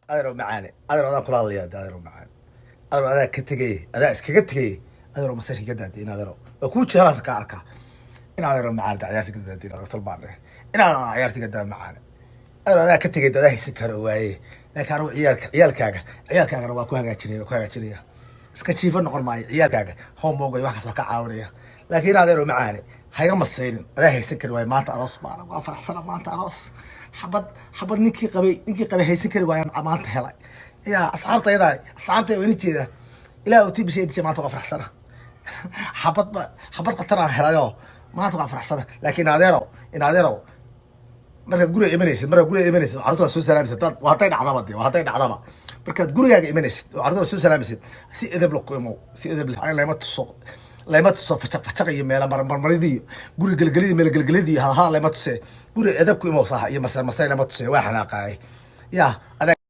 أدرو معاني أدرو كل الله يا أدرو معاني أدرو هذا كتجي هذا إسكتجي أدرو مسير كده دين أدرو وكوتش خلاص كاركا إن أدرو معاني عيارتي كده دين غسل بارة إن عيارتي كده معاني أدرو هذا كتجي هذا يسكر واي لكن أروح عيال كاغا رواكوها جريه iska jiifan noqon maayo ciyaalkaaga hoomooga wax kasta ka caawinaya laakiin adeero macaani hayaga masayrin adaa haysan kari waayo maanta aroos baan waa faraxsana maanta aroos xabad ninkii qabay haysan kari waayo maanta helay ya asxaabta wayna jeeda ilaa uu tibishay dishay maanta waa faraxsana xabad qatar aan helayo maanta waa faraxsana laakiin adeero markaad guriga imanaysid carruurta soo salaamaysid dad waa haday dhacdaba markaad gurigaaga imanaysid oo carruurta soo salaamaysid si edeb la qiimo si edeb leh layma tuso facaq iyo meela marmaridii guri galgalidii ha layma tusee guri edeb ku imo sax iyo masay layma tusee waa xanaaqay ya